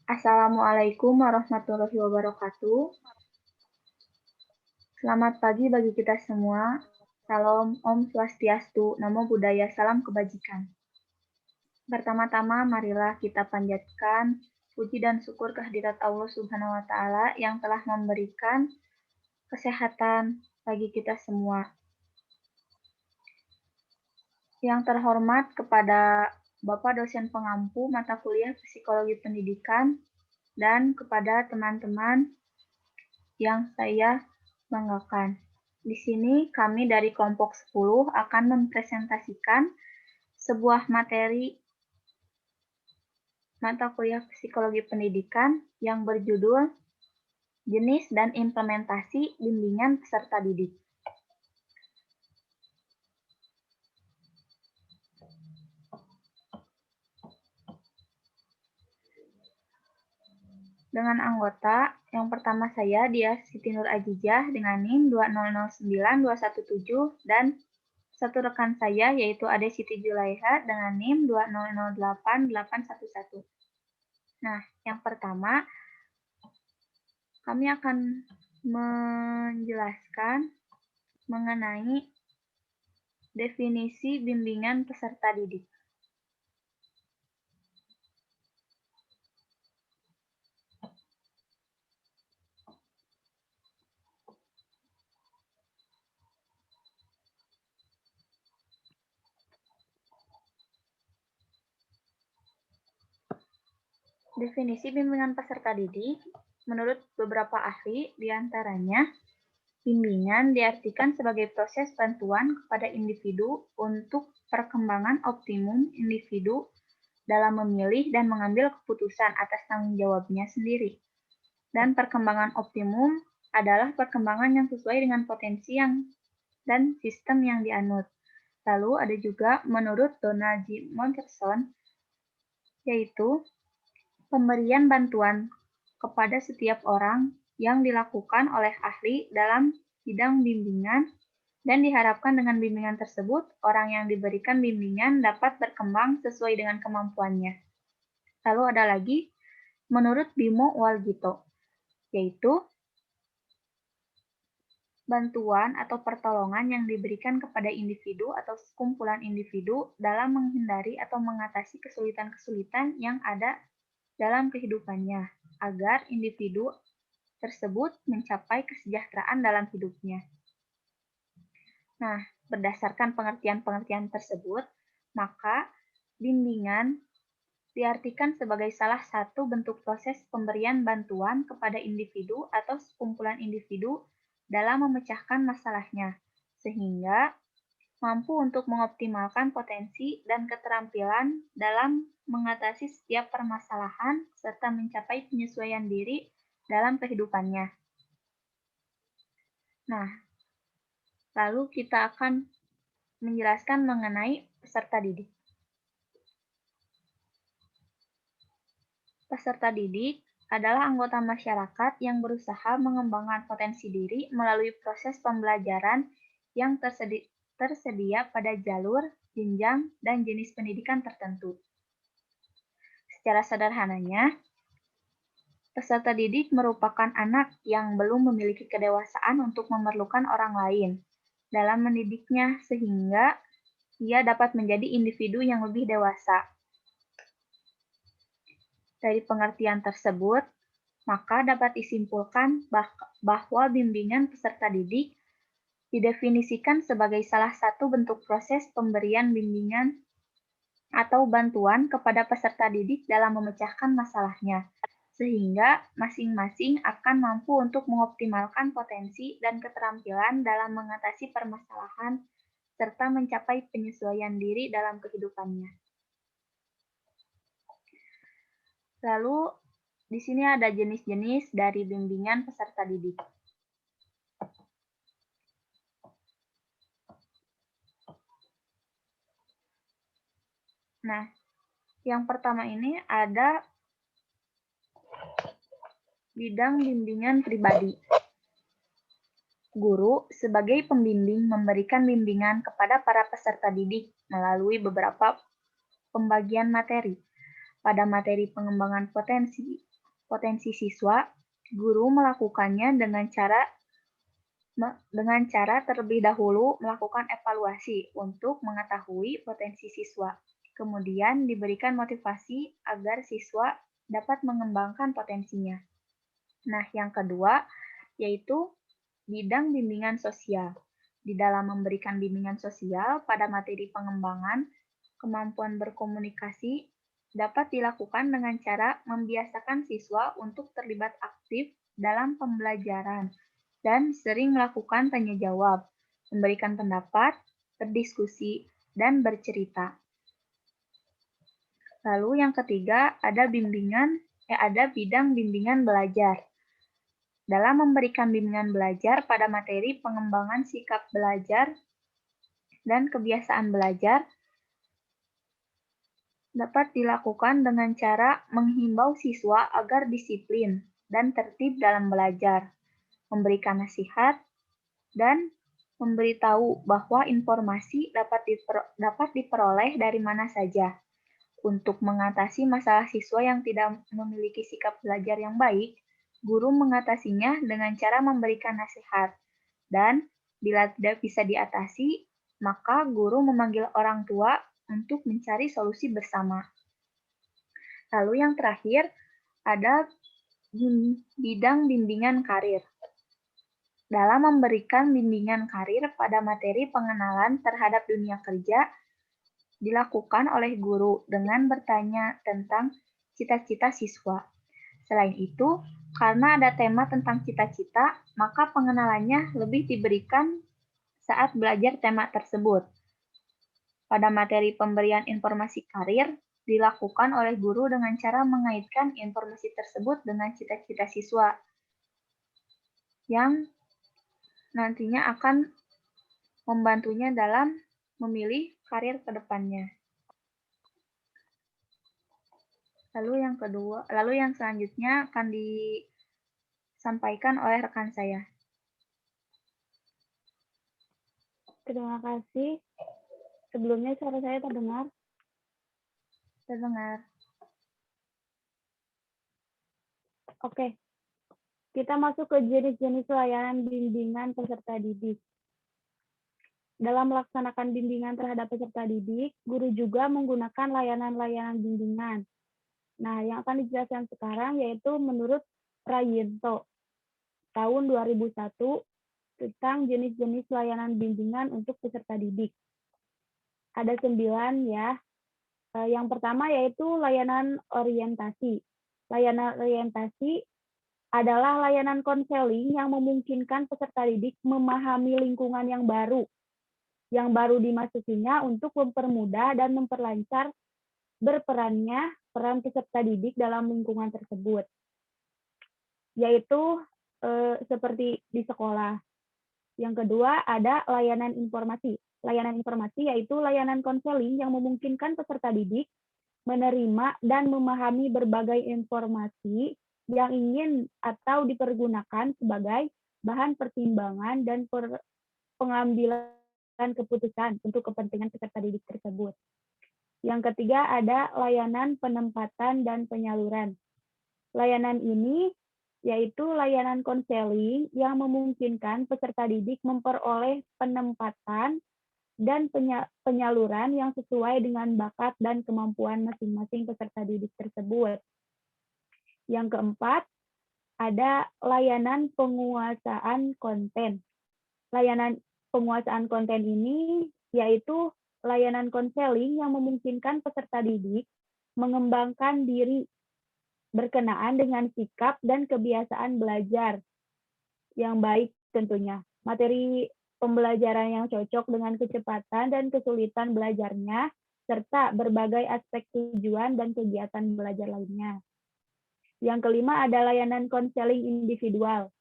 Assalamualaikum warahmatullahi wabarakatuh. Selamat pagi bagi kita semua. Salam Om Swastiastu, Namo Buddhaya, salam kebajikan. Pertama-tama, marilah kita panjatkan puji dan syukur kehadirat Allah Subhanahu wa Ta'ala yang telah memberikan kesehatan bagi kita semua. Yang terhormat kepada Bapak dosen pengampu mata kuliah Psikologi Pendidikan dan kepada teman-teman yang saya banggakan. Di sini kami dari kelompok 10 akan mempresentasikan sebuah materi mata kuliah Psikologi Pendidikan yang berjudul Jenis dan Implementasi Bimbingan Peserta Didik. Dengan anggota, yang pertama saya, dia Siti Nur Ajijah dengan NIM 2009217 dan satu rekan saya yaitu Ade Siti Julaiha dengan NIM 2008811. Nah, yang pertama kami akan menjelaskan mengenai definisi bimbingan peserta didik. Definisi bimbingan peserta didik, menurut beberapa ahli, diantaranya, bimbingan diartikan sebagai proses bantuan kepada individu untuk perkembangan optimum individu dalam memilih dan mengambil keputusan atas tanggung jawabnya sendiri. Dan perkembangan optimum adalah perkembangan yang sesuai dengan potensi dan sistem yang dianut. Lalu ada juga menurut Donald J. Monterson, yaitu pemberian bantuan kepada setiap orang yang dilakukan oleh ahli dalam bidang bimbingan dan diharapkan dengan bimbingan tersebut, orang yang diberikan bimbingan dapat berkembang sesuai dengan kemampuannya. Lalu ada lagi menurut Bimo Walgito, yaitu bantuan atau pertolongan yang diberikan kepada individu atau sekumpulan individu dalam menghindari atau mengatasi kesulitan-kesulitan yang ada dalam kehidupannya, agar individu tersebut mencapai kesejahteraan dalam hidupnya. Nah, berdasarkan pengertian-pengertian tersebut, maka bimbingan diartikan sebagai salah satu bentuk proses pemberian bantuan kepada individu atau sekumpulan individu dalam memecahkan masalahnya, sehingga mampu untuk mengoptimalkan potensi dan keterampilan dalam mengatasi setiap permasalahan serta mencapai penyesuaian diri dalam kehidupannya. Nah, lalu kita akan menjelaskan mengenai peserta didik. Peserta didik adalah anggota masyarakat yang berusaha mengembangkan potensi diri melalui proses pembelajaran yang tersedia pada jalur, jenjang, dan jenis pendidikan tertentu. Secara sederhananya, peserta didik merupakan anak yang belum memiliki kedewasaan untuk memerlukan orang lain dalam mendidiknya sehingga ia dapat menjadi individu yang lebih dewasa. Dari pengertian tersebut, maka dapat disimpulkan bahwa bimbingan peserta didik didefinisikan sebagai salah satu bentuk proses pemberian bimbingan atau bantuan kepada peserta didik dalam memecahkan masalahnya, sehingga masing-masing akan mampu untuk mengoptimalkan potensi dan keterampilan dalam mengatasi permasalahan serta mencapai penyesuaian diri dalam kehidupannya. Lalu, di sini ada jenis-jenis dari bimbingan peserta didik. Nah, yang pertama ini ada bidang bimbingan pribadi. Guru sebagai pembimbing memberikan bimbingan kepada para peserta didik melalui beberapa pembagian materi. Pada materi pengembangan potensi, potensi siswa, guru melakukannya dengan cara terlebih dahulu melakukan evaluasi untuk mengetahui potensi siswa. Kemudian diberikan motivasi agar siswa dapat mengembangkan potensinya. Nah, yang kedua yaitu bidang bimbingan sosial. Di dalam memberikan bimbingan sosial pada materi pengembangan, kemampuan berkomunikasi dapat dilakukan dengan cara membiasakan siswa untuk terlibat aktif dalam pembelajaran dan sering melakukan tanya jawab, memberikan pendapat, berdiskusi, dan bercerita. Lalu yang ketiga ada bidang bimbingan belajar. Dalam memberikan bimbingan belajar pada materi pengembangan sikap belajar dan kebiasaan belajar, dapat dilakukan dengan cara menghimbau siswa agar disiplin dan tertib dalam belajar, memberikan nasihat, dan memberitahu bahwa informasi dapat diperoleh dari mana saja. Untuk mengatasi masalah siswa yang tidak memiliki sikap belajar yang baik, guru mengatasinya dengan cara memberikan nasihat. Dan bila tidak bisa diatasi, maka guru memanggil orang tua untuk mencari solusi bersama. Lalu yang terakhir, ada bidang bimbingan karir. Dalam memberikan bimbingan karir pada materi pengenalan terhadap dunia kerja, dilakukan oleh guru dengan bertanya tentang cita-cita siswa. Selain itu, karena ada tema tentang cita-cita, maka pengenalannya lebih diberikan saat belajar tema tersebut. Pada materi pemberian informasi karir, dilakukan oleh guru dengan cara mengaitkan informasi tersebut dengan cita-cita siswa yang nantinya akan membantunya dalam memilih karir ke depannya. Lalu yang selanjutnya akan disampaikan oleh rekan saya. Terima kasih. Sebelumnya suara saya terdengar? Terdengar. Oke. Kita masuk ke jenis-jenis layanan bimbingan peserta didik. Dalam melaksanakan bimbingan terhadap peserta didik, guru juga menggunakan layanan-layanan bimbingan. Nah, yang akan dijelaskan sekarang yaitu menurut Prayinto tahun 2001 tentang jenis-jenis layanan bimbingan untuk peserta didik. Ada 9 ya. Yang pertama yaitu layanan orientasi. Layanan orientasi adalah layanan konseling yang memungkinkan peserta didik memahami lingkungan yang baru dimasukinya untuk mempermudah dan memperlancar berperannya peran peserta didik dalam lingkungan tersebut, yaitu seperti di sekolah. Yang kedua ada layanan informasi. Layanan informasi yaitu layanan konseling yang memungkinkan peserta didik menerima dan memahami berbagai informasi yang ingin atau dipergunakan sebagai bahan pertimbangan dan pengambilan keputusan untuk kepentingan peserta didik tersebut. Yang ketiga ada layanan penempatan dan penyaluran. Layanan ini yaitu layanan konseling yang memungkinkan peserta didik memperoleh penempatan dan penyaluran yang sesuai dengan bakat dan kemampuan masing-masing peserta didik tersebut. Yang keempat, ada layanan penguasaan konten. Layanan penguasaan konten ini yaitu layanan konseling yang memungkinkan peserta didik mengembangkan diri berkenaan dengan sikap dan kebiasaan belajar yang baik tentunya. Materi pembelajaran yang cocok dengan kecepatan dan kesulitan belajarnya, serta berbagai aspek tujuan dan kegiatan belajar lainnya. Yang kelima ada layanan konseling individual.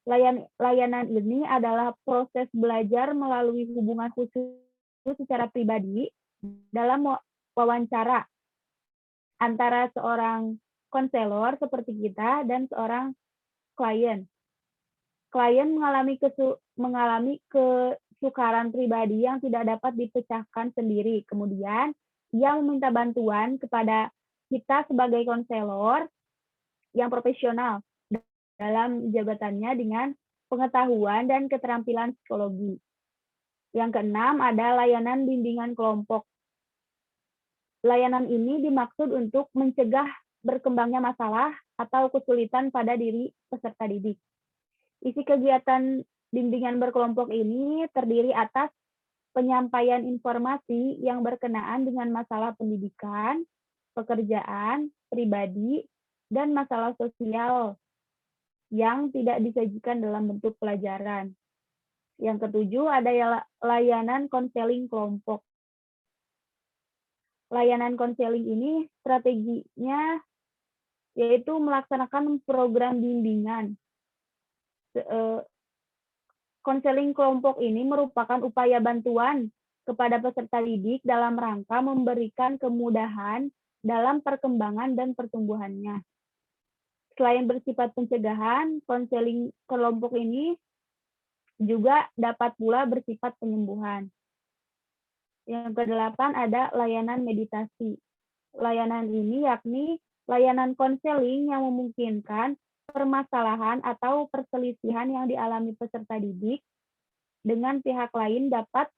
Layanan ini adalah proses belajar melalui hubungan khusus secara pribadi dalam wawancara antara seorang konselor seperti kita dan seorang klien. Klien mengalami kesukaran pribadi yang tidak dapat dipecahkan sendiri. Kemudian ia meminta bantuan kepada kita sebagai konselor yang profesional dalam jabatannya dengan pengetahuan dan keterampilan psikologi. Yang keenam ada layanan bimbingan kelompok. Layanan ini dimaksud untuk mencegah berkembangnya masalah atau kesulitan pada diri peserta didik. Isi kegiatan bimbingan berkelompok ini terdiri atas penyampaian informasi yang berkenaan dengan masalah pendidikan, pekerjaan, pribadi, dan masalah sosial yang tidak disajikan dalam bentuk pelajaran. Yang ketujuh ada layanan konseling kelompok. Layanan konseling ini strateginya yaitu melaksanakan program bimbingan. Konseling kelompok ini merupakan upaya bantuan kepada peserta didik dalam rangka memberikan kemudahan dalam perkembangan dan pertumbuhannya. Selain bersifat pencegahan, konseling kelompok ini juga dapat pula bersifat penyembuhan. Yang kedelapan ada layanan meditasi. Layanan ini yakni layanan konseling yang memungkinkan permasalahan atau perselisihan yang dialami peserta didik dengan pihak lain dapat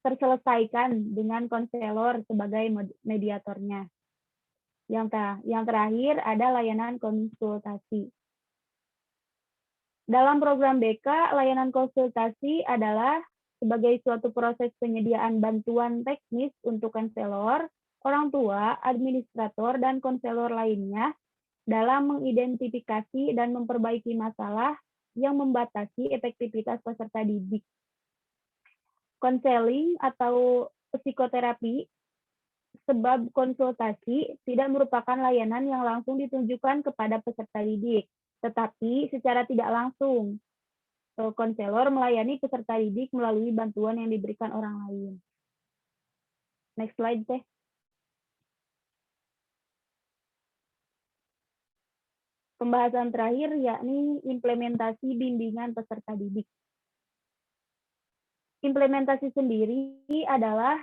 terselesaikan dengan konselor sebagai mediatornya. Yang terakhir ada layanan konsultasi. Dalam program BK, layanan konsultasi adalah sebagai suatu proses penyediaan bantuan teknis untuk konselor, orang tua, administrator, dan konselor lainnya dalam mengidentifikasi dan memperbaiki masalah yang membatasi efektivitas peserta didik. Konseling atau psikoterapi sebab konsultasi tidak merupakan layanan yang langsung ditunjukkan kepada peserta didik, tetapi secara tidak langsung konselor melayani peserta didik melalui bantuan yang diberikan orang lain. Next slide, Teh. Pembahasan terakhir yakni implementasi bimbingan peserta didik. Implementasi sendiri adalah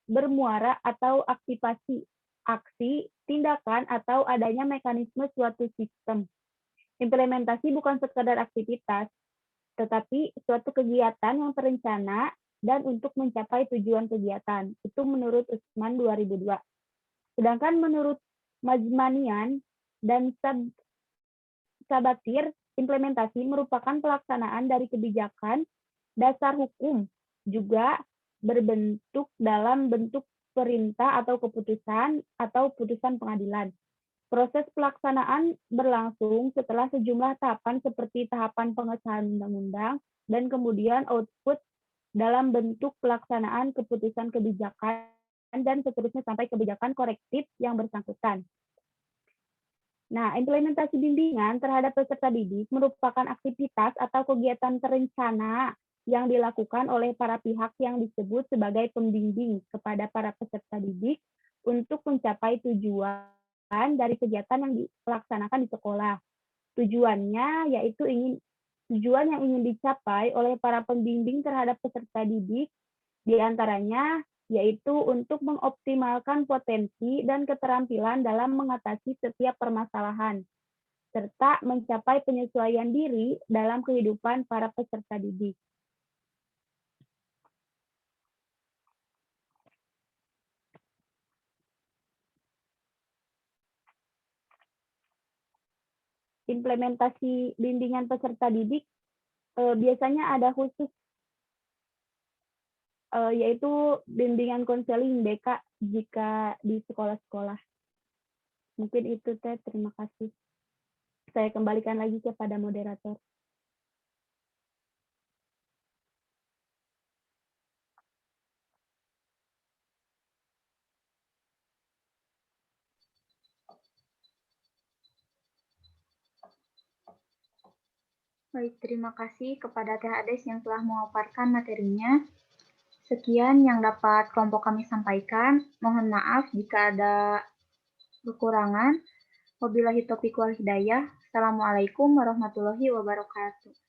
bermuara atau aktivasi, aksi, tindakan, atau adanya mekanisme suatu sistem. Implementasi bukan sekadar aktivitas, tetapi suatu kegiatan yang terencana dan untuk mencapai tujuan kegiatan. Itu menurut Usman 2002. Sedangkan menurut Majmanian dan Sabatir, implementasi merupakan pelaksanaan dari kebijakan dasar hukum, juga berbentuk dalam bentuk perintah atau keputusan atau putusan pengadilan. Proses pelaksanaan berlangsung setelah sejumlah tahapan seperti tahapan pengesahan undang-undang dan kemudian output dalam bentuk pelaksanaan keputusan kebijakan dan seterusnya sampai kebijakan korektif yang bersangkutan. Nah, implementasi bimbingan terhadap peserta didik merupakan aktivitas atau kegiatan terencana yang dilakukan oleh para pihak yang disebut sebagai pembimbing kepada para peserta didik untuk mencapai tujuan dari kegiatan yang dilaksanakan di sekolah. Tujuannya yaitu tujuan yang ingin dicapai oleh para pembimbing terhadap peserta didik, diantaranya yaitu untuk mengoptimalkan potensi dan keterampilan dalam mengatasi setiap permasalahan, serta mencapai penyesuaian diri dalam kehidupan para peserta didik. Implementasi bimbingan peserta didik biasanya ada khusus, yaitu bimbingan konseling BK jika di sekolah-sekolah. Mungkin itu, Teh. Terima kasih. Saya kembalikan lagi kepada moderator. Baik, terima kasih kepada Teh Ades yang telah memaparkan materinya. Sekian yang dapat kelompok kami sampaikan. Mohon maaf jika ada kekurangan. Wabillahi taufiq wal hidayah. Assalamualaikum warahmatullahi wabarakatuh.